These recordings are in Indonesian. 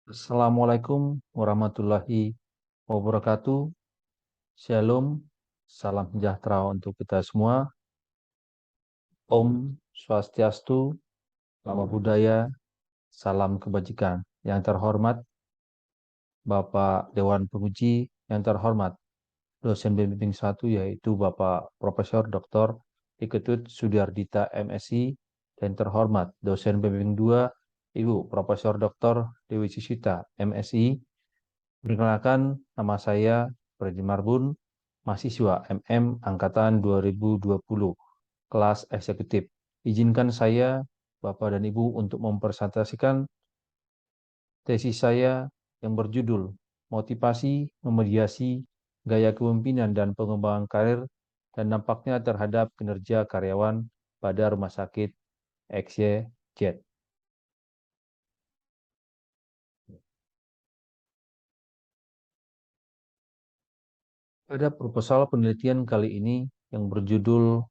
Assalamualaikum warahmatullahi wabarakatuh. Shalom, salam sejahtera untuk kita semua. Om Swastiastu, Namo Buddhaya, salam kebajikan. Yang terhormat Bapak Dewan Penguji, yang terhormat dosen pembimbing 1 yaitu Bapak Profesor Dr. Iketut Sudiardita MSI, dan terhormat dosen pembimbing 2 Ibu Profesor Dr. Dewi Sisita MSI. Perkenalkan, nama saya Freddy Marbun, mahasiswa MM Angkatan 2020, kelas eksekutif. Izinkan saya, Bapak dan Ibu, untuk mempresentasikan tesis saya yang berjudul Motivasi, Memediasi, Gaya Kepemimpinan dan Pengembangan Karir dan Dampaknya Terhadap Kinerja Karyawan pada Rumah Sakit XYZ. Pada proposal penelitian kali ini yang berjudul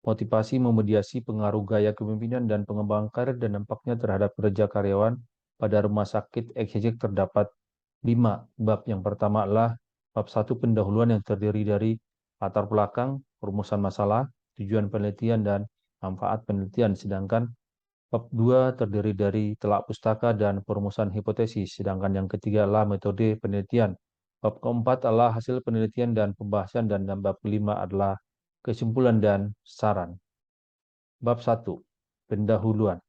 Motivasi, Memediasi, Pengaruh Gaya Kepemimpinan dan Pengembangan Karir dan Dampaknya Terhadap Kerja Karyawan pada Rumah Sakit XYZ terdapat 5 bab. Yang pertama adalah bab 1 pendahuluan yang terdiri dari latar belakang, perumusan masalah, tujuan penelitian, dan manfaat penelitian. Sedangkan bab 2 terdiri dari telak pustaka dan perumusan hipotesis. Sedangkan yang ketiga adalah metode penelitian. Bab keempat adalah hasil penelitian dan pembahasan, dan bab kelima adalah kesimpulan dan saran. Bab 1. Pendahuluan.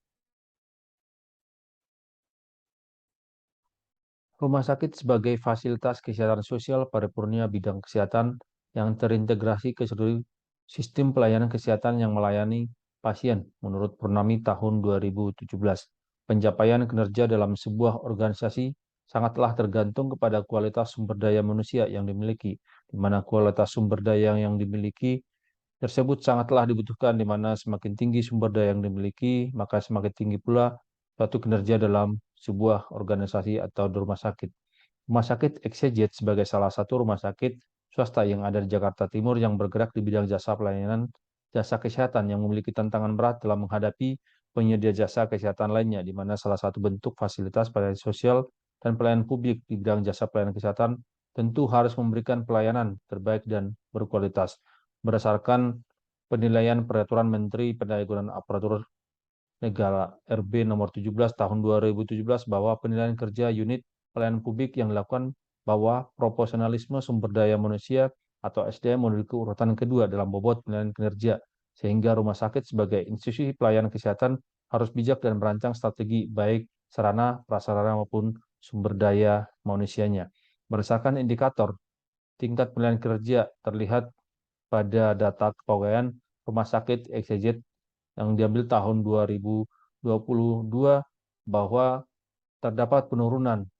Rumah sakit sebagai fasilitas kesehatan sosial paripurna bidang kesehatan yang terintegrasi ke seluruh sistem pelayanan kesehatan yang melayani pasien menurut Purnami tahun 2017. Pencapaian kinerja dalam sebuah organisasi sangatlah tergantung kepada kualitas sumber daya manusia yang dimiliki, di mana kualitas sumber daya yang dimiliki tersebut sangatlah dibutuhkan, di mana semakin tinggi sumber daya yang dimiliki, maka semakin tinggi pula suatu kinerja dalam sebuah organisasi atau di rumah sakit. Rumah sakit XYZ sebagai salah satu rumah sakit swasta yang ada di Jakarta Timur yang bergerak di bidang jasa pelayanan jasa kesehatan yang memiliki tantangan berat dalam menghadapi penyedia jasa kesehatan lainnya, di mana salah satu bentuk fasilitas pelayanan sosial dan pelayanan publik di bidang jasa pelayanan kesehatan tentu harus memberikan pelayanan terbaik dan berkualitas. Berdasarkan penilaian Peraturan Menteri Pendayagunaan Aparatur Negara RB nomor 17 tahun 2017 bahwa penilaian kerja unit pelayanan publik yang dilakukan bahwa proporsionalisme sumber daya manusia atau SDM memiliki urutan kedua dalam bobot penilaian kinerja, sehingga rumah sakit sebagai institusi pelayanan kesehatan harus bijak dan merancang strategi baik sarana, prasarana maupun sumber daya manusianya. Berdasarkan indikator tingkat penilaian kerja terlihat pada data kepegawaian rumah sakit XYZ yang diambil tahun 2022 bahwa terdapat penurunan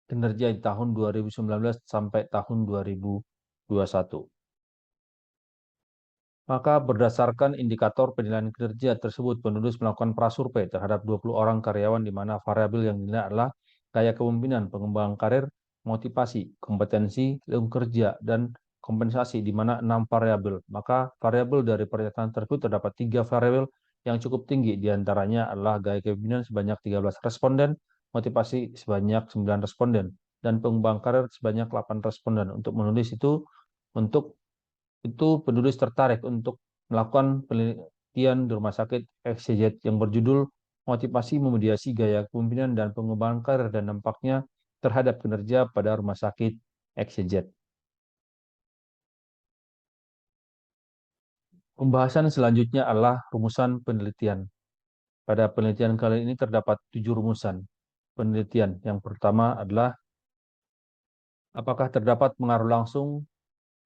kinerja di tahun 2019 sampai tahun 2021. Maka berdasarkan indikator penilaian kinerja tersebut, penulis melakukan prasurvei terhadap 20 orang karyawan, di mana variabel yang dinilai adalah gaya kepemimpinan, pengembangan karir, motivasi, kompetensi, lingkungan kerja, dan kompensasi, di mana 6 variabel. Maka variabel dari pernyataan tersebut terdapat 3 variabel yang cukup tinggi, diantaranya adalah gaya kepemimpinan sebanyak 13 responden, motivasi sebanyak 9 responden, dan pengembangan karir sebanyak 8 responden. Untuk menulis itu penulis tertarik untuk melakukan penelitian di rumah sakit XYZ yang berjudul Motivasi, Memediasi, Gaya Kepemimpinan dan Pengembangan Karir dan Dampaknya Terhadap Kinerja pada Rumah Sakit XYZ. Pembahasan selanjutnya adalah rumusan penelitian. Pada penelitian kali ini terdapat 7 rumusan penelitian. Yang pertama adalah apakah terdapat pengaruh langsung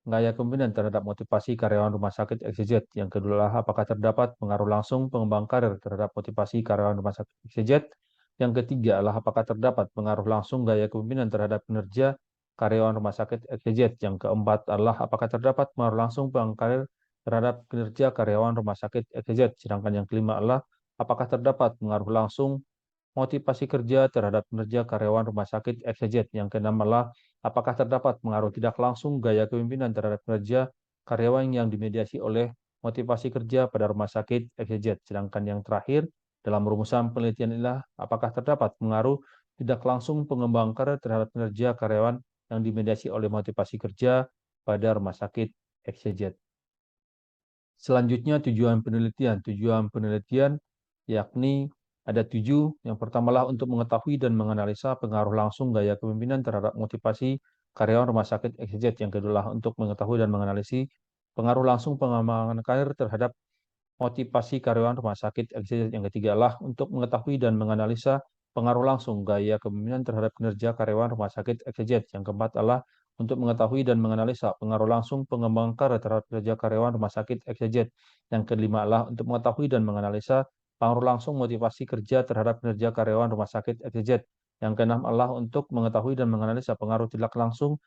gaya kepemimpinan terhadap motivasi karyawan rumah sakit XYZ. Yang kedua adalah apakah terdapat pengaruh langsung pengembang karir terhadap motivasi karyawan rumah sakit XYZ. Yang ketiga adalah apakah terdapat pengaruh langsung gaya kepemimpinan terhadap kinerja karyawan rumah sakit XYZ. Yang keempat adalah apakah terdapat pengaruh langsung pengembang karir terhadap kinerja karyawan rumah sakit XYZ. Sedangkan yang kelima adalah apakah terdapat pengaruh langsung motivasi kerja terhadap kinerja karyawan rumah sakit XYZ. Yang keenam adalah apakah terdapat pengaruh tidak langsung gaya kepemimpinan terhadap kinerja karyawan yang dimediasi oleh motivasi kerja pada rumah sakit XYZ. Sedangkan yang terakhir dalam rumusan penelitian inilah apakah terdapat pengaruh tidak langsung pengembangan karir terhadap kinerja karyawan yang dimediasi oleh motivasi kerja pada rumah sakit XYZ. Selanjutnya tujuan penelitian. Tujuan penelitian yakni ada 7. Yang pertamalah untuk mengetahui dan menganalisa pengaruh langsung gaya kepemimpinan terhadap motivasi karyawan rumah sakit XYZ. Yang kedua adalah untuk mengetahui dan menganalisis pengaruh langsung pengembangan karir terhadap motivasi karyawan rumah sakit XYZ. Yang ketiga adalah untuk mengetahui dan menganalisa pengaruh langsung gaya kepemimpinan terhadap kinerja karyawan rumah sakit XYZ. Yang keempat adalah untuk mengetahui dan menganalisa pengaruh langsung pengembangan karir terhadap kinerja karyawan rumah sakit XYZ. Yang kelima adalah untuk mengetahui dan menganalisa pengaruh langsung motivasi kerja terhadap kinerja karyawan rumah sakit XYZ. Yang keenam adalah untuk mengetahui dan menganalisa pengaruh tidak langsung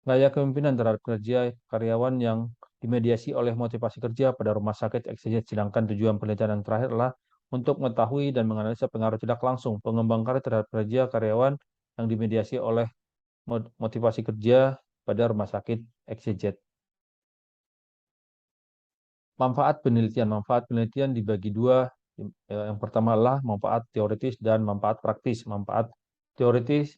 gaya kepemimpinan terhadap kerja karyawan yang dimediasi oleh motivasi kerja pada rumah sakit XYZ. Sedangkan tujuan penelitian yang terakhir adalah untuk mengetahui dan menganalisa pengaruh tidak langsung pengembangan karir terhadap kerja karyawan yang dimediasi oleh motivasi kerja pada rumah sakit XYZ. Manfaat penelitian. Manfaat penelitian dibagi dua. Yang pertama adalah manfaat teoritis dan manfaat praktis. Manfaat teoritis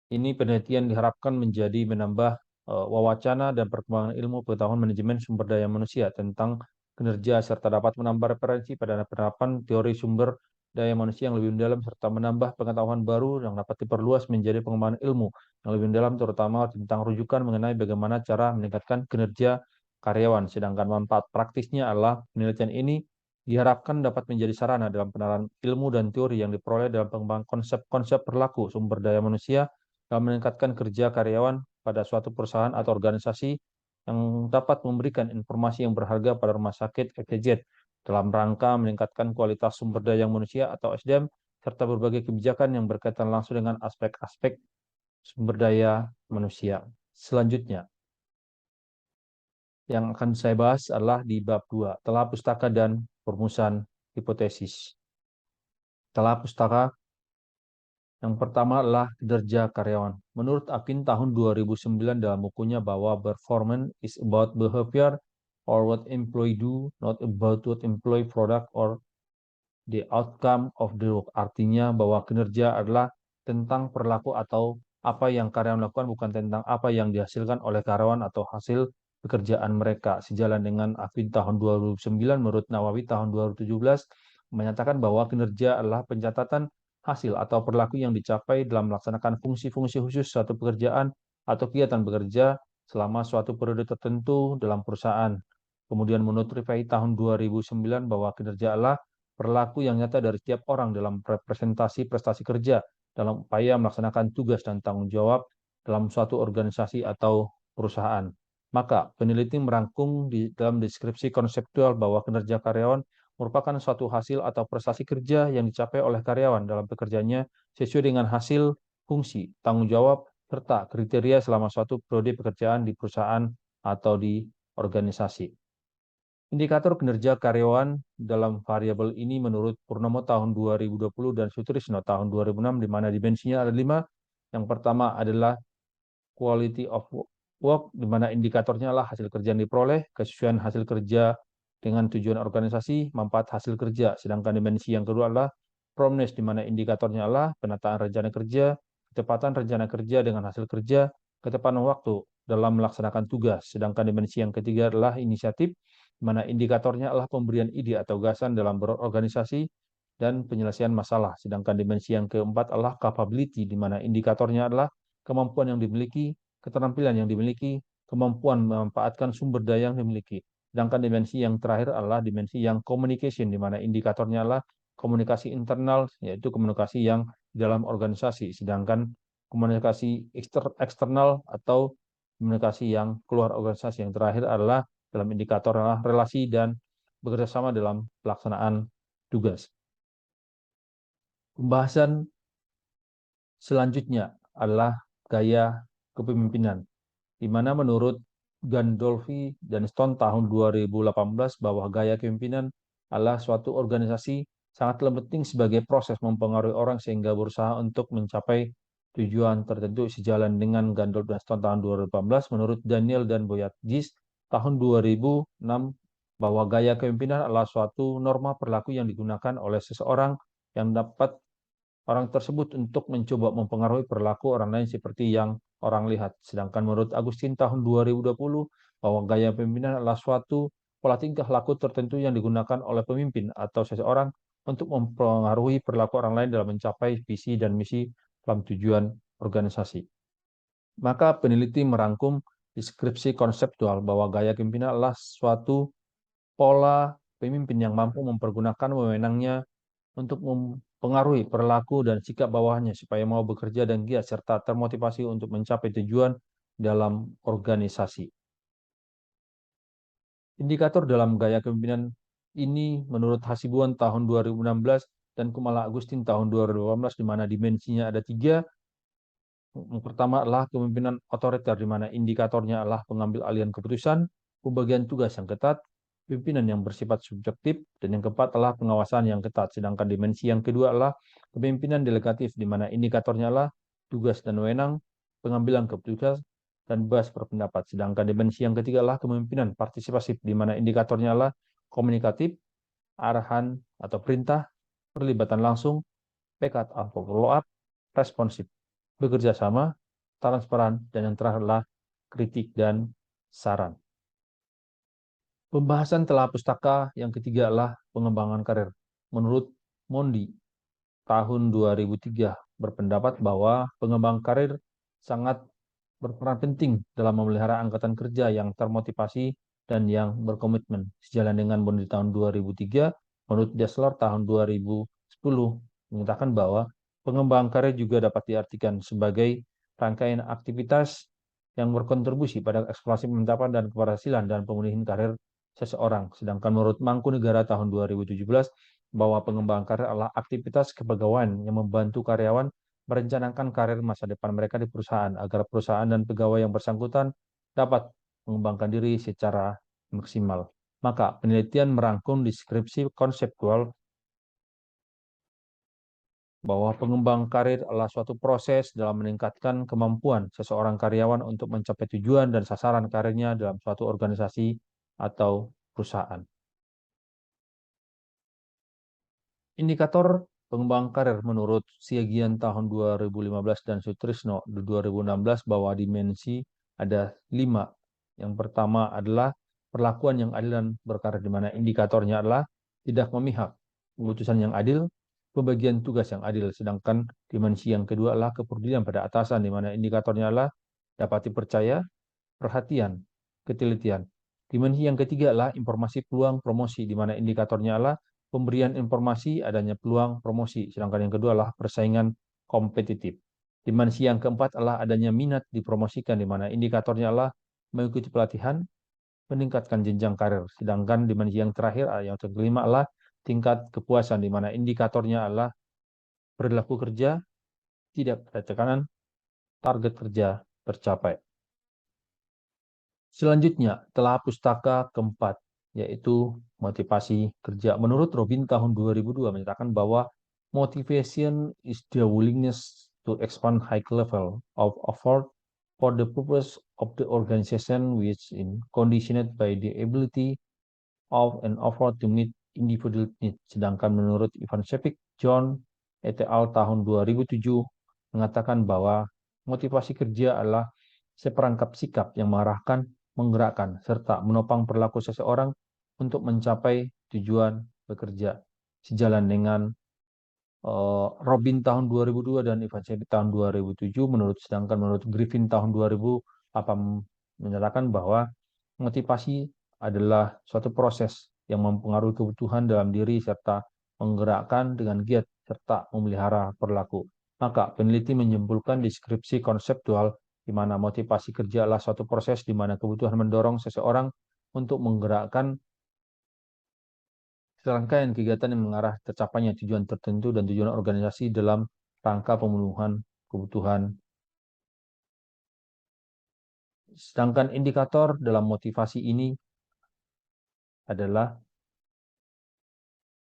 ini penelitian diharapkan menjadi menambah wacana dan perkembangan ilmu pengetahuan manajemen sumber daya manusia tentang kinerja serta dapat menambah referensi pada penerapan teori sumber daya manusia yang lebih mendalam serta menambah pengetahuan baru yang dapat diperluas menjadi pengembangan ilmu yang lebih mendalam terutama tentang rujukan mengenai bagaimana cara meningkatkan kinerja karyawan. Sedangkan manfaat praktisnya adalah penelitian ini diharapkan dapat menjadi sarana dalam penerapan ilmu dan teori yang diperoleh dalam pengembangan konsep-konsep perilaku sumber daya manusia dalam meningkatkan kerja karyawan pada suatu perusahaan atau organisasi yang dapat memberikan informasi yang berharga pada rumah sakit XYZ dalam rangka meningkatkan kualitas sumber daya manusia atau SDM serta berbagai kebijakan yang berkaitan langsung dengan aspek-aspek sumber daya manusia. Selanjutnya, yang akan saya bahas adalah di bab 2, telah pustaka dan perumusan hipotesis. Telah pustaka yang pertama adalah kinerja karyawan. Menurut Akin tahun 2009 dalam bukunya bahwa performance is about behavior or what employee do, not about what employee product or the outcome of the work. Artinya bahwa kinerja adalah tentang perilaku atau apa yang karyawan lakukan, bukan tentang apa yang dihasilkan oleh karyawan atau hasil pekerjaan mereka. Sejalan dengan Akin tahun 2009, menurut Nawawi tahun 2017 menyatakan bahwa kinerja adalah pencatatan hasil atau perilaku yang dicapai dalam melaksanakan fungsi-fungsi khusus suatu pekerjaan atau kegiatan bekerja selama suatu periode tertentu dalam perusahaan. Kemudian menurut Rifai tahun 2009 bahwa kinerja adalah perilaku yang nyata dari setiap orang dalam representasi prestasi kerja dalam upaya melaksanakan tugas dan tanggung jawab dalam suatu organisasi atau perusahaan. Maka peneliti merangkum di dalam deskripsi konseptual bahwa kinerja karyawan merupakan suatu hasil atau prestasi kerja yang dicapai oleh karyawan dalam pekerjaannya sesuai dengan hasil, fungsi, tanggung jawab, serta kriteria selama suatu periode pekerjaan di perusahaan atau di organisasi. Indikator kinerja karyawan dalam variabel ini menurut Purnomo tahun 2020 dan Sutrisno tahun 2006, di mana dimensinya ada 5. Yang pertama adalah quality of work, di mana indikatornya adalah hasil kerja yang diperoleh, kesesuaian hasil kerja dengan tujuan organisasi, manfaat hasil kerja. Sedangkan dimensi yang kedua adalah promptness, di mana indikatornya adalah penataan rencana kerja, ketepatan rencana kerja dengan hasil kerja, ketepatan waktu dalam melaksanakan tugas. Sedangkan dimensi yang ketiga adalah inisiatif, di mana indikatornya adalah pemberian ide atau gagasan dalam berorganisasi dan penyelesaian masalah. Sedangkan dimensi yang keempat adalah capability, di mana indikatornya adalah kemampuan yang dimiliki, keterampilan yang dimiliki, kemampuan memanfaatkan sumber daya yang dimiliki. Sedangkan dimensi yang terakhir adalah dimensi yang communication, di mana indikatornya adalah komunikasi internal, yaitu komunikasi yang dalam organisasi. Sedangkan komunikasi eksternal atau komunikasi yang keluar organisasi yang terakhir adalah dalam indikator adalah relasi dan bekerja sama dalam pelaksanaan tugas. Pembahasan selanjutnya adalah gaya kepemimpinan, di mana menurut Gandolfi dan Stone tahun 2018 bahwa gaya kepemimpinan adalah suatu organisasi sangat penting sebagai proses mempengaruhi orang sehingga berusaha untuk mencapai tujuan tertentu. Sejalan dengan Gandolfi dan Stone tahun 2018, menurut Daniel dan Boyadjis tahun 2006 bahwa gaya kepemimpinan adalah suatu norma perilaku yang digunakan oleh seseorang yang dapat orang tersebut untuk mencoba mempengaruhi perilaku orang lain seperti yang orang lihat. Sedangkan menurut Agustin tahun 2020, bahwa gaya pemimpinan adalah suatu pola tingkah laku tertentu yang digunakan oleh pemimpin atau seseorang untuk mempengaruhi perilaku orang lain dalam mencapai visi dan misi dalam tujuan organisasi. Maka peneliti merangkum deskripsi konseptual bahwa gaya kepemimpinan adalah suatu pola pemimpin yang mampu mempergunakan wewenangnya untuk mempengaruhi perilaku dan sikap bawahannya supaya mau bekerja dan giat serta termotivasi untuk mencapai tujuan dalam organisasi. Indikator dalam gaya kepemimpinan ini menurut Hasibuan tahun 2016 dan Kumala Agustin tahun 2018, di mana dimensinya ada 3. Yang pertama adalah kepemimpinan otoriter, di mana indikatornya adalah pengambil alihan keputusan, pembagian tugas yang ketat, pimpinan yang bersifat subjektif, dan yang keempat adalah pengawasan yang ketat. Sedangkan dimensi yang kedua adalah kepemimpinan delegatif, di mana indikatornya adalah tugas dan wewenang, pengambilan keputusan, dan bebas berpendapat. Sedangkan dimensi yang ketiga adalah kepemimpinan partisipasif, di mana indikatornya adalah komunikatif, arahan atau perintah, perlibatan langsung, pekat atau follow up, responsif, bekerja sama, transparan, dan yang terakhir adalah kritik dan saran. Pembahasan telah pustaka yang ketiga adalah pengembangan karir. Menurut Mondi, tahun 2003 berpendapat bahwa pengembangan karir sangat berperan penting dalam memelihara angkatan kerja yang termotivasi dan yang berkomitmen. Sejalan dengan Mondi tahun 2003, menurut Dessler tahun 2010 menyatakan bahwa pengembangan karir juga dapat diartikan sebagai rangkaian aktivitas yang berkontribusi pada eksplorasi pemantapan dan keberhasilan dan pemulihan karir seseorang. Sedangkan menurut Mangkunegara tahun 2017, bahwa pengembangan karir adalah aktivitas kepegawaian yang membantu karyawan merencanakan karir masa depan mereka di perusahaan agar perusahaan dan pegawai yang bersangkutan dapat mengembangkan diri secara maksimal. Maka penelitian merangkum deskripsi konseptual bahwa pengembang karir adalah suatu proses dalam meningkatkan kemampuan seseorang karyawan untuk mencapai tujuan dan sasaran karirnya dalam suatu organisasi atau perusahaan. Indikator pengembang karir menurut Siagian tahun 2015 dan Sutrisno 2016 bahwa dimensi ada 5. Yang pertama adalah perlakuan yang adil dan berkarir, di mana indikatornya adalah tidak memihak, keputusan yang adil, pembagian tugas yang adil. Sedangkan dimensi yang kedua adalah kepedulian pada atasan, di mana indikatornya adalah dapat dipercaya, perhatian, ketelitian. Dimensi yang ketiga adalah informasi peluang promosi, di mana indikatornya adalah pemberian informasi adanya peluang promosi. Sedangkan yang kedua adalah persaingan kompetitif. Dimensi yang keempat adalah adanya minat dipromosikan, di mana indikatornya adalah mengikuti pelatihan, meningkatkan jenjang karir. Sedangkan dimensi yang terakhir, yang kelima adalah tingkat kepuasan, di mana indikatornya adalah perilaku kerja, tidak ada tekanan, target kerja tercapai. Selanjutnya, telah pustaka keempat, yaitu motivasi kerja. Menurut Robin tahun 2002 menyatakan bahwa motivation is the willingness to expand high level of effort for the purpose of the organization, which is conditioned by the ability of an effort to meet individual needs. Sedangkan menurut Ivan Šefiq, John et al. Tahun 2007 mengatakan bahwa motivasi kerja adalah seperangkap sikap yang mengarahkan, menggerakkan, serta menopang perilaku seseorang untuk mencapai tujuan bekerja. Sejalan dengan Robin tahun 2002 dan Ivan Šefiq tahun 2007, sedangkan menurut Griffin tahun 2008 menyatakan bahwa motivasi adalah suatu proses yang mempengaruhi kebutuhan dalam diri serta menggerakkan dengan giat serta memelihara perilaku. Maka peneliti menyimpulkan deskripsi konseptual di mana motivasi kerja adalah suatu proses di mana kebutuhan mendorong seseorang untuk menggerakkan serangkaian kegiatan yang mengarah tercapainya tujuan tertentu dan tujuan organisasi dalam rangka pemenuhan kebutuhan. Sedangkan indikator dalam motivasi ini adalah,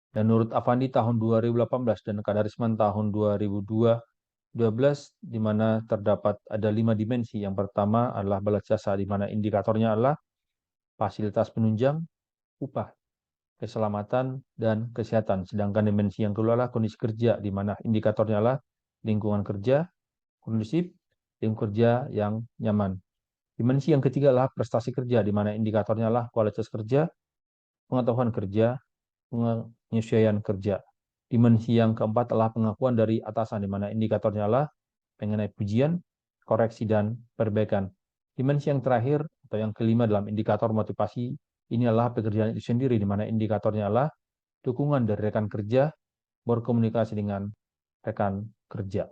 dan menurut Avandi tahun 2018 dan Kadarisman tahun 2012, di mana terdapat ada 5 dimensi. Yang pertama adalah balas jasa, di mana indikatornya adalah fasilitas penunjang, upah, keselamatan, dan kesehatan. Sedangkan dimensi yang kedua adalah kondisi kerja, di mana indikatornya adalah lingkungan kerja kondusif, lingkungan kerja yang nyaman. Dimensi yang ketiga adalah prestasi kerja, di mana indikatornya adalah kualitas kerja, pengetahuan kerja, penyesuaian kerja. Dimensi yang keempat adalah pengakuan dari atasan, di mana indikatornya adalah mengenai pujian, koreksi, dan perbaikan. Dimensi yang terakhir atau yang kelima dalam indikator motivasi ini adalah pekerjaan itu sendiri, di mana indikatornya adalah dukungan dari rekan kerja, berkomunikasi dengan rekan kerja.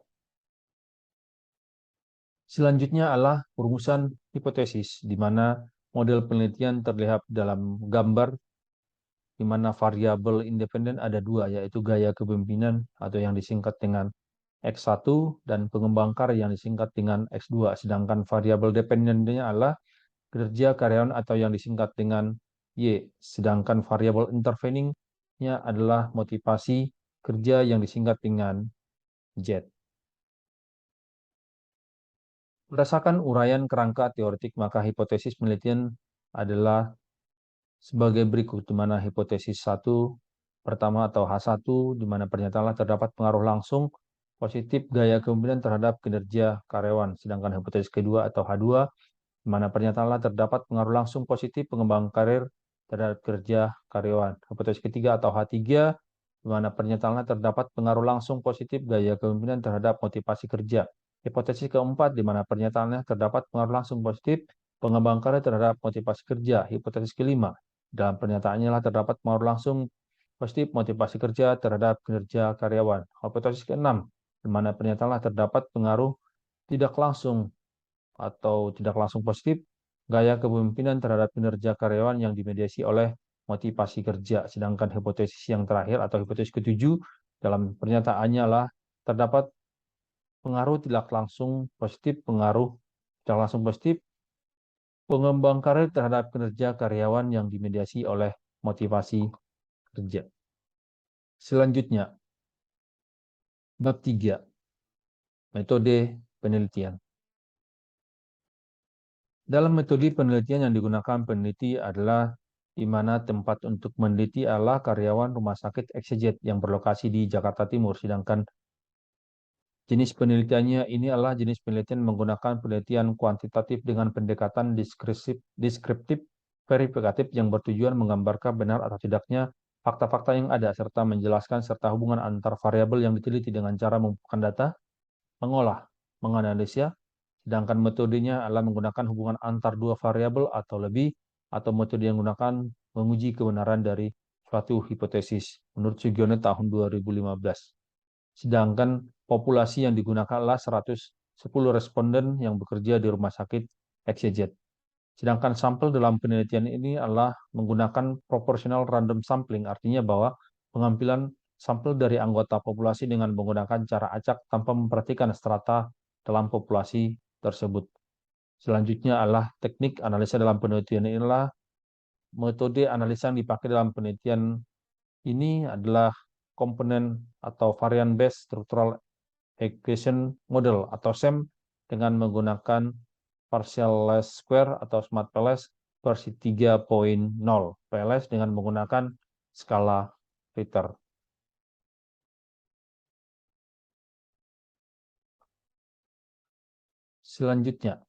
Selanjutnya adalah perumusan hipotesis, di mana model penelitian terlihat dalam gambar, di mana variabel independen ada dua, yaitu gaya kepemimpinan atau yang disingkat dengan X1 dan pengembang karya yang disingkat dengan X2, sedangkan variabel dependennya adalah kinerja karyawan atau yang disingkat dengan Y, sedangkan variabel interveningnya adalah motivasi kerja yang disingkat dengan Z. Berdasarkan uraian kerangka teoretik, maka hipotesis penelitian adalah sebagai berikut, di mana hipotesis 1 pertama atau H1, di mana pernyataan terdapat pengaruh langsung positif gaya kepemimpinan terhadap kinerja karyawan, sedangkan hipotesis kedua atau H2, di mana pernyataan terdapat pengaruh langsung positif pengembangan karir terhadap kerja karyawan. Hipotesis ketiga atau H3, di mana pernyataan terdapat pengaruh langsung positif gaya kepemimpinan terhadap motivasi kerja. Hipotesis keempat, di mana pernyataannya terdapat pengaruh langsung positif pengembangan karir terhadap motivasi kerja. Hipotesis kelima, dalam pernyataannya terdapat pengaruh langsung positif motivasi kerja terhadap kinerja karyawan. Hipotesis keenam, di mana pernyataan terdapat pengaruh tidak langsung atau tidak langsung positif gaya kepemimpinan terhadap kinerja karyawan yang dimediasi oleh motivasi kerja. Sedangkan hipotesis yang terakhir atau hipotesis ketujuh dalam pernyataannya adalah terdapat pengaruh tidak langsung positif, pengembang karir terhadap kinerja karyawan yang dimediasi oleh motivasi kerja. Selanjutnya, bab 3, metode penelitian. Dalam metode penelitian yang digunakan peneliti adalah di mana tempat untuk meneliti adalah karyawan rumah sakit XYZ yang berlokasi di Jakarta Timur, sedangkan jenis penelitiannya ini adalah jenis penelitian menggunakan penelitian kuantitatif dengan pendekatan deskriptif, verifikatif yang bertujuan menggambarkan benar atau tidaknya fakta-fakta yang ada, serta menjelaskan serta hubungan antar variabel yang diteliti dengan cara mengumpulkan data, mengolah, menganalisa, sedangkan metodenya adalah menggunakan hubungan antar dua variabel atau lebih, atau metode yang menggunakan menguji kebenaran dari suatu hipotesis, menurut Sugiono tahun 2015. Sedangkan populasi yang digunakan adalah 110 responden yang bekerja di rumah sakit XYZ. Sedangkan sampel dalam penelitian ini adalah menggunakan proportional random sampling, artinya bahwa pengambilan sampel dari anggota populasi dengan menggunakan cara acak tanpa memperhatikan strata dalam populasi tersebut. Selanjutnya adalah teknik analisa dalam penelitian inilah metode analisa yang dipakai dalam penelitian ini adalah komponen atau varian based structural equation model atau SEM dengan menggunakan partial least square atau smart PLS versi 3.0 PLS dengan menggunakan skala Ritter. Selanjutnya,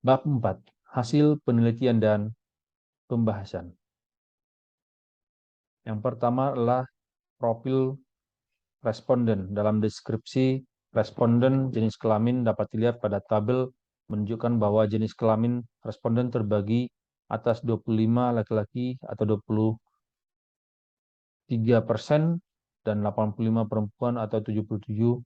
bab 4, hasil penelitian dan pembahasan. Yang pertama adalah profil responden. Dalam deskripsi responden jenis kelamin dapat dilihat pada tabel menunjukkan bahwa jenis kelamin responden terbagi atas 25 laki-laki atau 23% dan 85 perempuan atau 77%.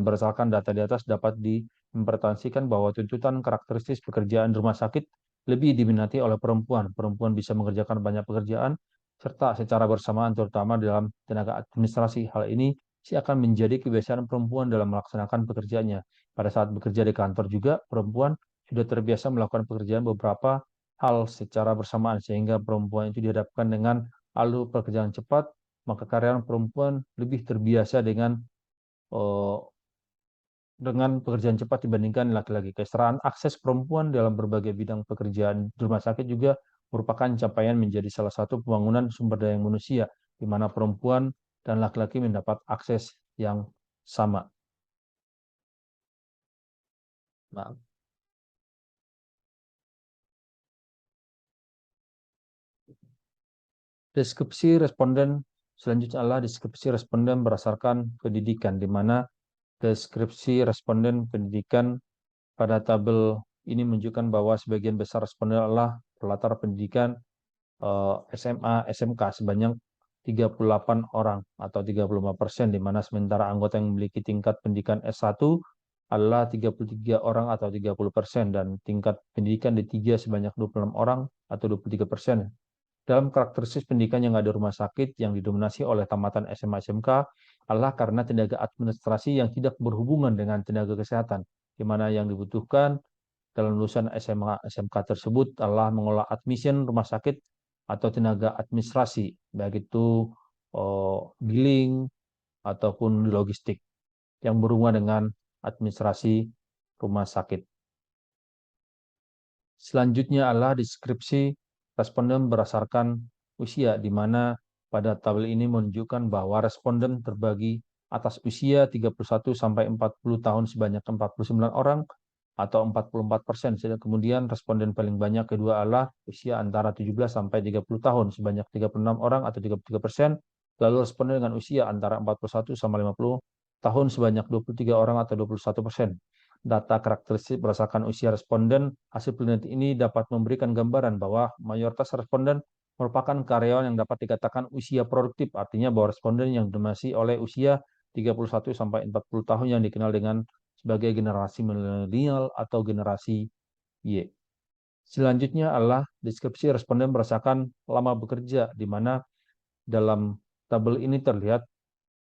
Berdasarkan data di atas dapat diinterpretasikan bahwa tuntutan karakteristik pekerjaan di rumah sakit lebih diminati oleh perempuan. Perempuan bisa mengerjakan banyak pekerjaan serta secara bersamaan terutama dalam tenaga administrasi. Hal ini akan menjadi kebiasaan perempuan dalam melaksanakan pekerjaannya. Pada saat bekerja di kantor juga, perempuan sudah terbiasa melakukan pekerjaan beberapa hal secara bersamaan, sehingga perempuan itu dihadapkan dengan alur pekerjaan cepat, maka karyawan perempuan lebih terbiasa dengan pekerjaan cepat dibandingkan laki-laki. Kesetaraan akses perempuan dalam berbagai bidang pekerjaan di rumah sakit juga merupakan capaian menjadi salah satu pembangunan sumber daya manusia, di mana perempuan dan laki-laki mendapat akses yang sama. Maaf. Deskripsi responden selanjutnya adalah deskripsi responden berdasarkan pendidikan, di mana deskripsi responden pendidikan pada tabel ini menunjukkan bahwa sebagian besar responden adalah berlatar pendidikan SMA, SMK sebanyak 38 orang atau 35%, di mana sementara anggota yang memiliki tingkat pendidikan S1 adalah 33 orang atau 30%, dan tingkat pendidikan D3 sebanyak 26 orang atau 23%. Dalam karakteristik pendidikan yang ada rumah sakit yang didominasi oleh tamatan SMA SMK adalah karena tenaga administrasi yang tidak berhubungan dengan tenaga kesehatan, di mana yang dibutuhkan dalam lulusan SMA SMK tersebut adalah mengolah admission rumah sakit atau tenaga administrasi, baik itu billing ataupun logistik yang berhubungan dengan administrasi rumah sakit. Selanjutnya adalah deskripsi responden berdasarkan usia, di mana pada tabel ini menunjukkan bahwa responden terbagi atas usia 31 sampai 40 tahun sebanyak 49 orang atau 44%. Kemudian responden paling banyak kedua adalah usia antara 17 sampai 30 tahun sebanyak 36 orang atau 33%. Lalu responden dengan usia antara 41 sampai 50 tahun sebanyak 23 orang atau 21%. Data karakteristik berdasarkan usia responden, hasil penelitian ini dapat memberikan gambaran bahwa mayoritas responden merupakan karyawan yang dapat dikatakan usia produktif, artinya bahwa responden yang didominasi oleh usia 31 sampai 40 tahun yang dikenal dengan sebagai generasi milenial atau generasi Y. Selanjutnya adalah deskripsi responden berdasarkan lama bekerja, di mana dalam tabel ini terlihat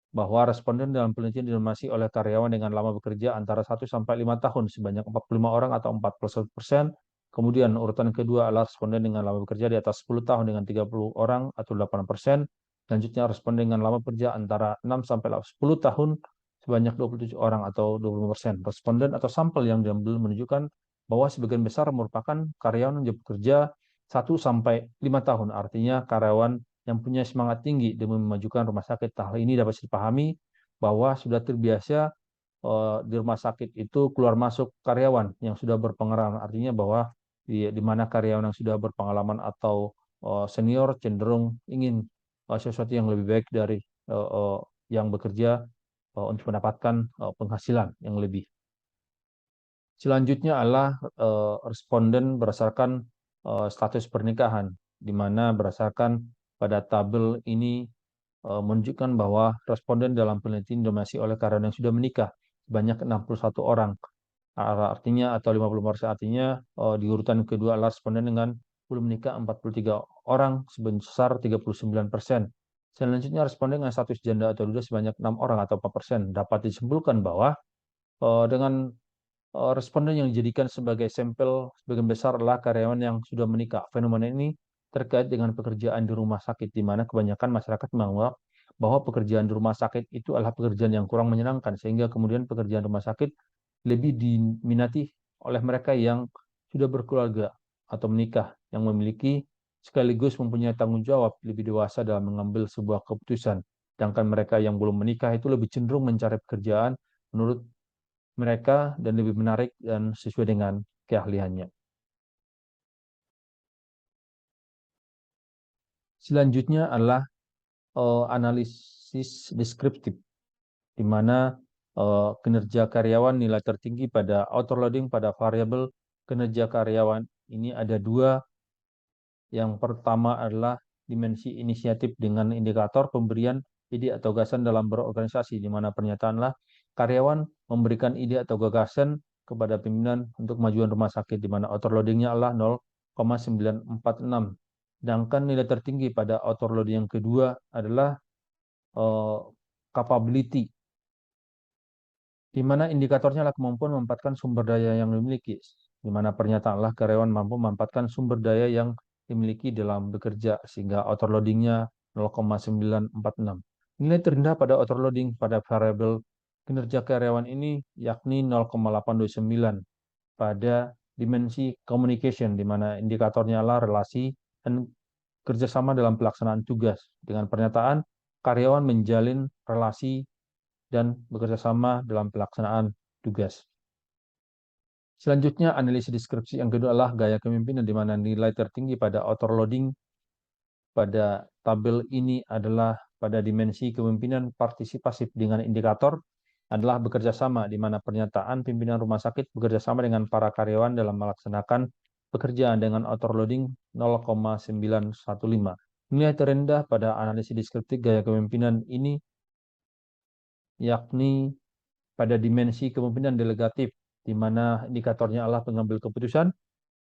bahwa responden dalam penelitian didominasi oleh karyawan dengan lama bekerja antara 1 sampai 5 tahun sebanyak 45 orang atau 41%. Kemudian urutan kedua adalah responden dengan lama bekerja di atas 10 tahun dengan 30 orang atau 8%. Selanjutnya responden dengan lama bekerja antara 6 sampai 10 tahun sebanyak 27 orang atau 20%. Responden atau sampel yang diambil menunjukkan bahwa sebagian besar merupakan karyawan yang bekerja 1 sampai 5 tahun, artinya karyawan yang punya semangat tinggi demi memajukan rumah sakit. Hal ini dapat dipahami bahwa sudah terbiasa di rumah sakit itu keluar masuk karyawan yang sudah berpengalaman, artinya bahwa di mana karyawan yang sudah berpengalaman atau senior cenderung ingin sesuatu yang lebih baik dari yang bekerja untuk mendapatkan penghasilan yang lebih. Selanjutnya adalah responden berdasarkan status pernikahan, di mana berdasarkan pada tabel ini menunjukkan bahwa responden dalam penelitian didominasi oleh karyawan yang sudah menikah sebanyak 61 orang. Artinya atau 50%, artinya di urutan kedua adalah responden dengan belum menikah 43 orang sebesar 39%. Selanjutnya responden dengan status janda atau duda sebanyak 6 orang atau 4%. Dapat disimpulkan bahwa dengan responden yang dijadikan sebagai sampel sebagian besar adalah karyawan yang sudah menikah. Fenomena ini terkait dengan pekerjaan di rumah sakit, di mana kebanyakan masyarakat menganggap bahwa pekerjaan di rumah sakit itu adalah pekerjaan yang kurang menyenangkan, sehingga kemudian pekerjaan rumah sakit lebih diminati oleh mereka yang sudah berkeluarga atau menikah, yang memiliki sekaligus mempunyai tanggung jawab lebih dewasa dalam mengambil sebuah keputusan. Sedangkan mereka yang belum menikah itu lebih cenderung mencari pekerjaan menurut mereka dan lebih menarik dan sesuai dengan keahliannya. Selanjutnya adalah analisis deskriptif, di mana kinerja karyawan nilai tertinggi pada autoloading pada variabel kinerja karyawan ini ada dua. Yang pertama adalah dimensi inisiatif dengan indikator pemberian ide atau gagasan dalam berorganisasi, di mana pernyataanlah karyawan memberikan ide atau gagasan kepada pimpinan untuk kemajuan rumah sakit, di mana autoloadingnya adalah 0,946. Sedangkan nilai tertinggi pada autoloading yang kedua adalah capability, di mana indikatornya adalah kemampuan memanfaatkan sumber daya yang dimiliki, di mana pernyataanlah karyawan mampu memanfaatkan sumber daya yang dimiliki dalam bekerja, sehingga overloadingnya 0,946. Nilai terendah pada overloading pada variabel kinerja karyawan ini yakni 0,829 pada dimensi communication, di mana indikatornya adalah relasi dan kerjasama dalam pelaksanaan tugas. Dengan pernyataan, karyawan menjalin relasi dan bekerja sama dalam pelaksanaan tugas. Selanjutnya, analisis deskripsi yang kedua adalah gaya kepemimpinan, di mana nilai tertinggi pada overloading pada tabel ini adalah pada dimensi kepemimpinan partisipasif dengan indikator adalah bekerja sama, di mana pernyataan pimpinan rumah sakit bekerja sama dengan para karyawan dalam melaksanakan pekerjaan dengan overloading 0,915. Nilai terendah pada analisis deskriptif gaya kepemimpinan ini yakni pada dimensi kepemimpinan delegatif, di mana indikatornya adalah pengambil keputusan.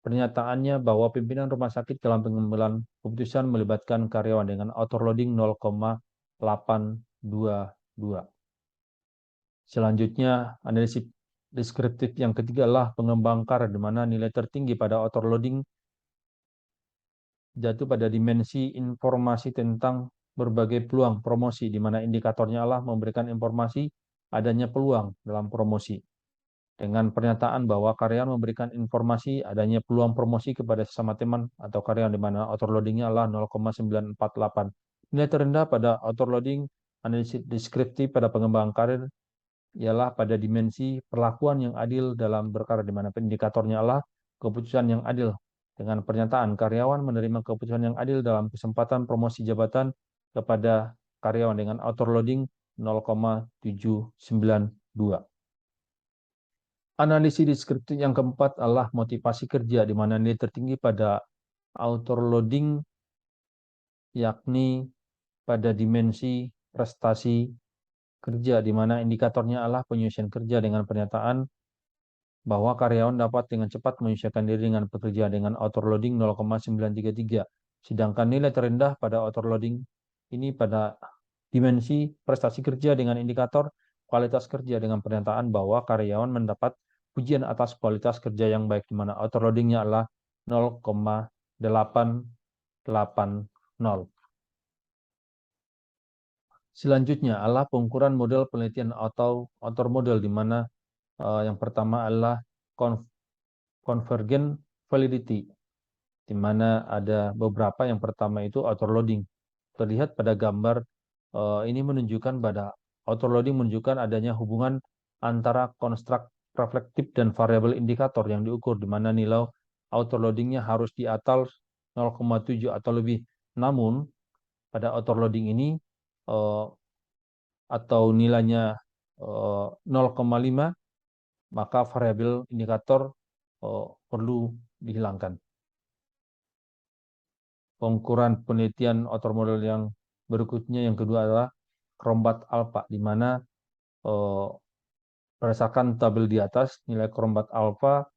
Pernyataannya bahwa pimpinan rumah sakit dalam pengambilan keputusan melibatkan karyawan dengan overloading 0,822. Selanjutnya, analisis deskriptif yang ketiga adalah pengembang karir, di mana nilai tertinggi pada overloading jatuh pada dimensi informasi tentang berbagai peluang promosi, di mana indikatornya adalah memberikan informasi adanya peluang dalam promosi. Dengan pernyataan bahwa karyawan memberikan informasi adanya peluang promosi kepada sesama teman atau karyawan, di mana overloadingnya adalah 0,948. Nilai terendah pada overloading analisis deskriptif pada pengembangan karir ialah pada dimensi perlakuan yang adil dalam berkarir, di mana indikatornya adalah keputusan yang adil. Dengan pernyataan karyawan menerima keputusan yang adil dalam kesempatan promosi jabatan kepada karyawan dengan overloading 0,792. Analisis deskriptif yang keempat adalah motivasi kerja, di mana nilai tertinggi pada overloading yakni pada dimensi prestasi kerja, di mana indikatornya adalah penyelesaian kerja dengan pernyataan bahwa karyawan dapat dengan cepat menyesuaikan diri dengan pekerjaan dengan overloading 0,933. Sedangkan nilai terendah pada overloading ini pada dimensi prestasi kerja dengan indikator kualitas kerja dengan pernyataan bahwa karyawan mendapat pujian atas kualitas kerja yang baik, di mana overloadingnya adalah 0,880. Selanjutnya adalah pengukuran model penelitian atau outer model, di mana yang pertama adalah convergent validity, di mana ada beberapa. Yang pertama itu overloading. Terlihat pada gambar ini menunjukkan pada overloading menunjukkan adanya hubungan antara konstruk reflektif dan variabel indikator yang diukur, di mana nilai overloadingnya harus di atas 0,7 atau lebih. Namun pada overloading ini atau nilainya 0,5, maka variabel indikator perlu dihilangkan. Pengukuran penelitian outer model yang berikutnya yang kedua adalah Crombat alpha, di mana berdasarkan tabel di atas nilai Crombat alpha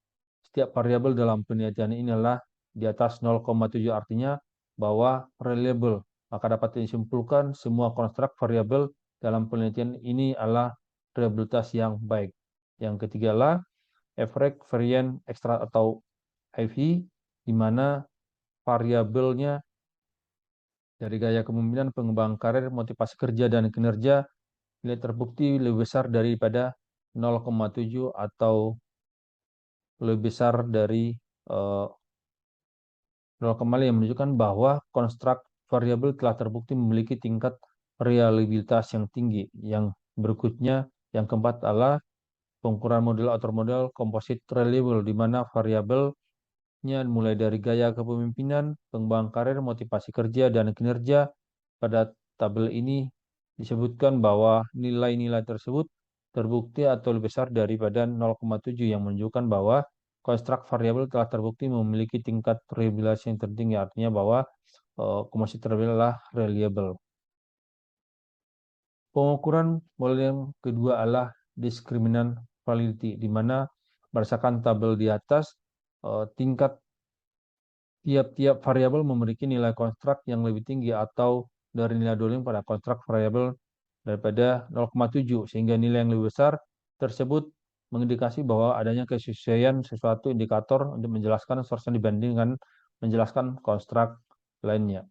setiap variabel dalam penelitian ini adalah di atas 0,7, artinya bahwa reliable. Maka dapat disimpulkan semua konstruk variabel dalam penelitian ini adalah reliabilitas yang baik. Yang ketiga adalah average variance extra atau IV, di mana variabelnya dari gaya kepemimpinan, pengembangan karir, motivasi kerja, dan kinerja nilai terbukti lebih besar daripada 0,7 atau lebih besar dari 0,5, yang menunjukkan bahwa konstruk variabel telah terbukti memiliki tingkat reliabilitas yang tinggi. Yang berikutnya, yang keempat adalah pengukuran model outer model composite reliable, di mana variabelnya mulai dari gaya kepemimpinan, pengembangan karir, motivasi kerja, dan kinerja. Pada tabel ini disebutkan bahwa nilai-nilai tersebut terbukti atau lebih besar daripada 0,7, yang menunjukkan bahwa konstruk variabel telah terbukti memiliki tingkat reliabilitas yang tertinggi, artinya bahwa composite reliable adalah reliable. Pengukuran model yang kedua adalah discriminant validity, di mana berdasarkan tabel di atas tingkat tiap-tiap variabel memiliki nilai konstruk yang lebih tinggi atau dari nilai dwelling pada konstruk variabel daripada 0,7, sehingga nilai yang lebih besar tersebut mengindikasi bahwa adanya kesesuaian sesuatu indikator untuk menjelaskan source dibandingkan menjelaskan konstruk lainnya.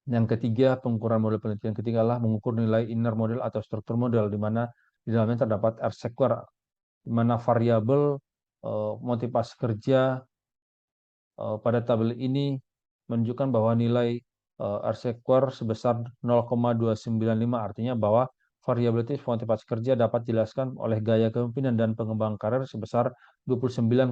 Yang ketiga, pengukuran model penelitian ketiga adalah mengukur nilai inner model atau struktur model, di mana di dalamnya terdapat R-square, di mana variabel motivasi kerja pada tabel ini menunjukkan bahwa nilai R-square sebesar 0,295, artinya bahwa variabilitas motivasi kerja dapat dijelaskan oleh gaya kepemimpinan dan pengembangan karir sebesar 29,5%.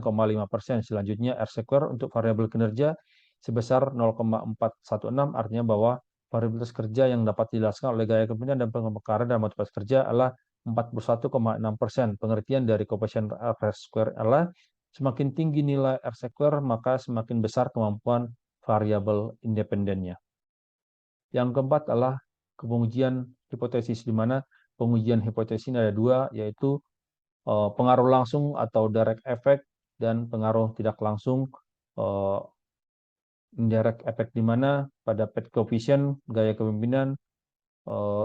Selanjutnya, R-square untuk variabel kinerja sebesar 0,416, artinya bahwa variabilitas kerja yang dapat dijelaskan oleh gaya kepemimpinan dan pengembangan karir dan motivasi kerja adalah 41,6%. Pengertian dari koefisien R-square adalah semakin tinggi nilai R-square, maka semakin besar kemampuan variabel independennya. Yang keempat adalah pengujian hipotesis, di mana pengujian hipotesis ini ada dua, yaitu pengaruh langsung atau direct effect dan pengaruh tidak langsung indirect effect, di mana pada PET coefficient gaya kepemimpinan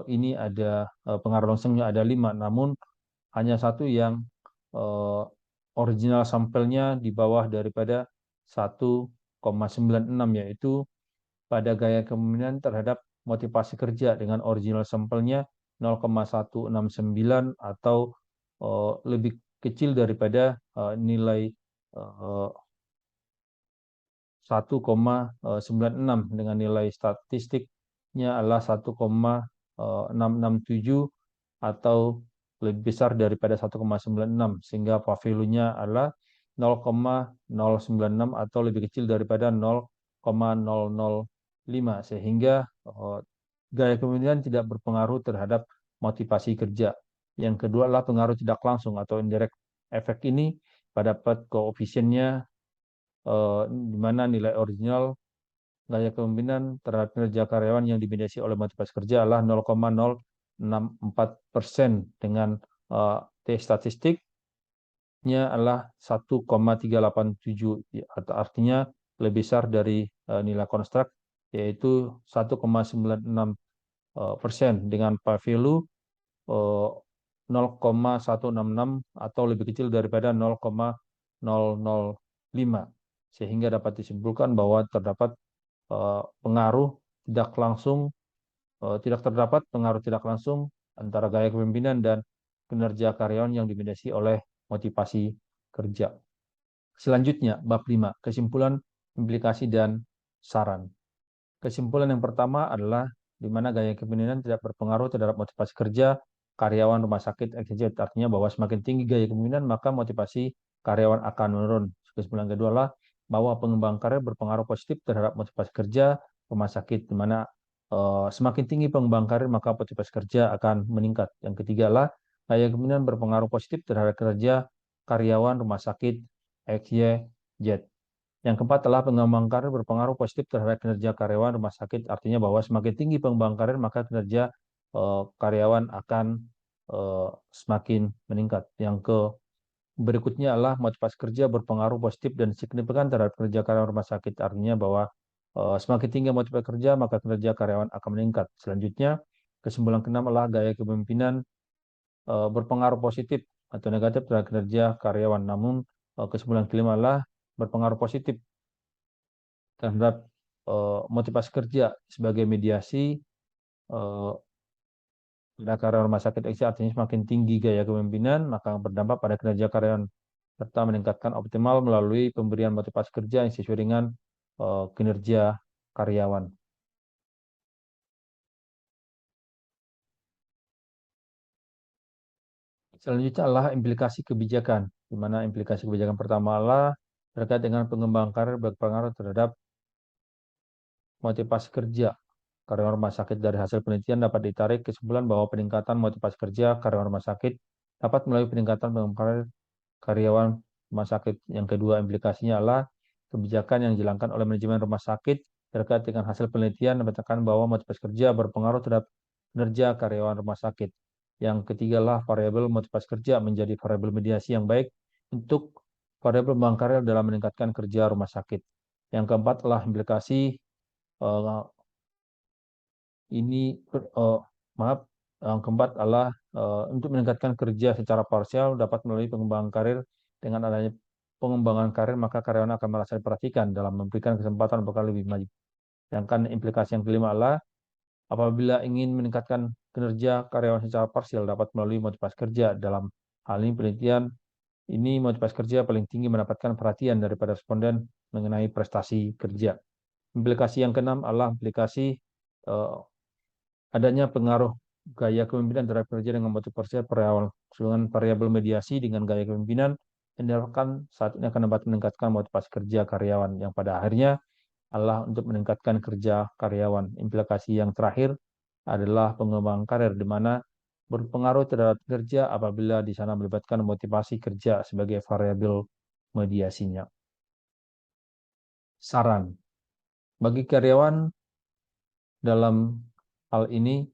ini ada pengaruh langsungnya ada 5, namun hanya satu yang original sampelnya di bawah daripada 1,96, yaitu pada gaya kepemimpinan terhadap motivasi kerja dengan original sampelnya 0,169 atau lebih kecil daripada nilai 1,96 dengan nilai statistiknya adalah 1,667 atau lebih besar daripada 1,96, sehingga value-nya adalah 0,096 atau lebih kecil daripada 0,005, sehingga gaya kepemimpinan tidak berpengaruh terhadap motivasi kerja. Yang kedua adalah pengaruh tidak langsung atau indirect effect. Ini pada koefisiennya di mana nilai original gaya kepemimpinan terhadap kinerja karyawan yang dimediasi oleh motivasi kerja adalah 0,064%, dengan T statistiknya adalah 1,387, artinya lebih besar dari nilai konstruk, yaitu 1,96%, dengan p-value 0,166 atau lebih kecil daripada 0,005, sehingga dapat disimpulkan bahwa terdapat pengaruh tidak langsung, tidak terdapat pengaruh tidak langsung antara gaya kepemimpinan dan kinerja karyawan yang dimediasi oleh motivasi kerja. Selanjutnya, bab 5, kesimpulan, implikasi, dan saran. Kesimpulan yang pertama adalah di mana gaya kepemimpinan tidak berpengaruh terhadap motivasi kerja karyawan rumah sakit XYZ, artinya bahwa semakin tinggi gaya kepemimpinan maka motivasi karyawan akan menurun. Kesimpulan kedua adalah bahwa pengembangan karir berpengaruh positif terhadap motivasi kerja rumah sakit, di mana semakin tinggi pengembangan karir maka motivasi kerja akan meningkat. Yang ketiga adalah gaya kepemimpinan berpengaruh positif terhadap kerja karyawan rumah sakit XYZ. Yang keempat adalah pengembangan karir berpengaruh positif terhadap kinerja karyawan rumah sakit, artinya bahwa semakin tinggi pengembangan karir maka kinerja karyawan akan semakin meningkat. Yang berikutnya adalah motivasi kerja berpengaruh positif dan signifikan terhadap kinerja karyawan rumah sakit, artinya bahwa semakin tinggi motivasi kerja maka kinerja karyawan akan meningkat. Selanjutnya, kesimpulan keenam adalah gaya kepemimpinan berpengaruh positif atau negatif terhadap kinerja karyawan. Namun kesimpulan kelima adalah berpengaruh positif terhadap motivasi kerja sebagai mediasi pada karyawan rumah sakit XY, artinya semakin tinggi gaya kepemimpinan maka berdampak pada kinerja karyawan serta meningkatkan optimal melalui pemberian motivasi kerja yang sesuai dengan kinerja karyawan. Selanjutnya adalah implikasi kebijakan, di mana implikasi kebijakan pertama adalah terkait dengan pengembangan karir berpengaruh terhadap motivasi kerja karyawan rumah sakit. Dari hasil penelitian dapat ditarik kesimpulan bahwa peningkatan motivasi kerja karyawan rumah sakit dapat melalui peningkatan pengembangan karir karyawan rumah sakit. Yang kedua, implikasinya adalah kebijakan yang dijalankan oleh manajemen rumah sakit terkait dengan hasil penelitian menyatakan bahwa motivasi kerja berpengaruh terhadap kinerja karyawan rumah sakit. Yang ketiga adalah variabel motivasi kerja menjadi variabel mediasi yang baik untuk variabel pengembangan karir dalam meningkatkan kerja rumah sakit. Yang keempat adalah implikasi yang keempat adalah untuk meningkatkan kerja secara parsial dapat melalui pengembangan karir. Dengan adanya pengembangan karir maka karyawan akan merasa diperhatikan dalam memberikan kesempatan untuk lebih maju. Sedangkan implikasi yang kelima adalah apabila ingin meningkatkan kinerja karyawan secara parsial dapat melalui motivasi kerja. Dalam hal ini penelitian ini motivasi kerja paling tinggi mendapatkan perhatian daripada responden mengenai prestasi kerja. Implikasi yang keenam adalah implikasi adanya pengaruh gaya kepemimpinan terhadap kerja dengan motivasi variabel mediasi dengan gaya kepemimpinan yang diharapkan saat ini akan dapat meningkatkan motivasi kerja karyawan yang pada akhirnya adalah untuk meningkatkan kerja karyawan. Implikasi yang terakhir adalah pengembangan karir di mana berpengaruh terhadap kerja apabila di sana melibatkan motivasi kerja sebagai variabel mediasinya. Saran bagi karyawan dalam hal ini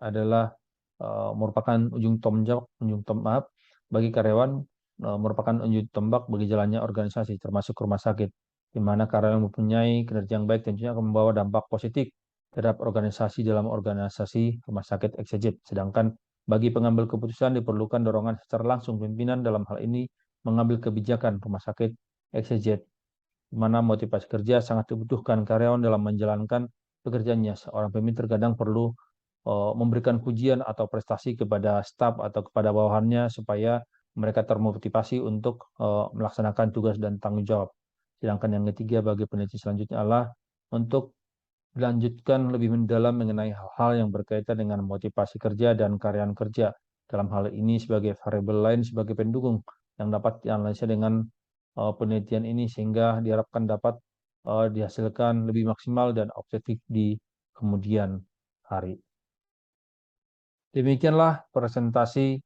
adalah merupakan ujung tombak bagi karyawan, merupakan ujung tombak bagi jalannya organisasi termasuk rumah sakit, di mana karyawan mempunyai kinerja yang baik tentunya akan membawa dampak positif terhadap organisasi dalam organisasi rumah sakit XYZ. Sedangkan bagi pengambil keputusan diperlukan dorongan secara langsung pimpinan dalam hal ini mengambil kebijakan rumah sakit XYZ, di mana motivasi kerja sangat dibutuhkan karyawan dalam menjalankan pekerjaannya. Seorang pemimpin terkadang perlu memberikan pujian atau prestasi kepada staf atau kepada bawahannya supaya mereka termotivasi untuk melaksanakan tugas dan tanggung jawab. Sedangkan yang ketiga bagi peneliti selanjutnya adalah untuk dilanjutkan lebih mendalam mengenai hal-hal yang berkaitan dengan motivasi kerja dan karyan kerja. Dalam hal ini sebagai variabel lain sebagai pendukung yang dapat dianalisa dengan penelitian ini sehingga diharapkan dapat dihasilkan lebih maksimal dan objektif di kemudian hari. Demikianlah presentasi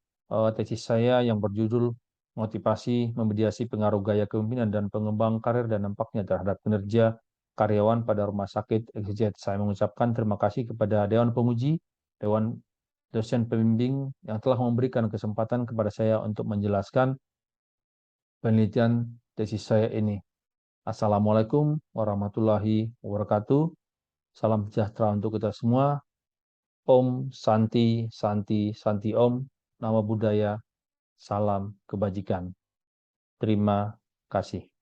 tesis saya yang berjudul Motivasi Memediasi Pengaruh Gaya Kepemimpinan dan Pengembang Karir dan Dampaknya Terhadap Kinerja Karyawan pada Rumah Sakit XYZ. Saya mengucapkan terima kasih kepada Dewan Penguji, Dewan Dosen Pembimbing yang telah memberikan kesempatan kepada saya untuk menjelaskan penelitian tesis saya ini. Assalamualaikum warahmatullahi wabarakatuh. Salam sejahtera untuk kita semua. Om Santi Santi Santi Om, nama budaya, salam kebajikan. Terima kasih.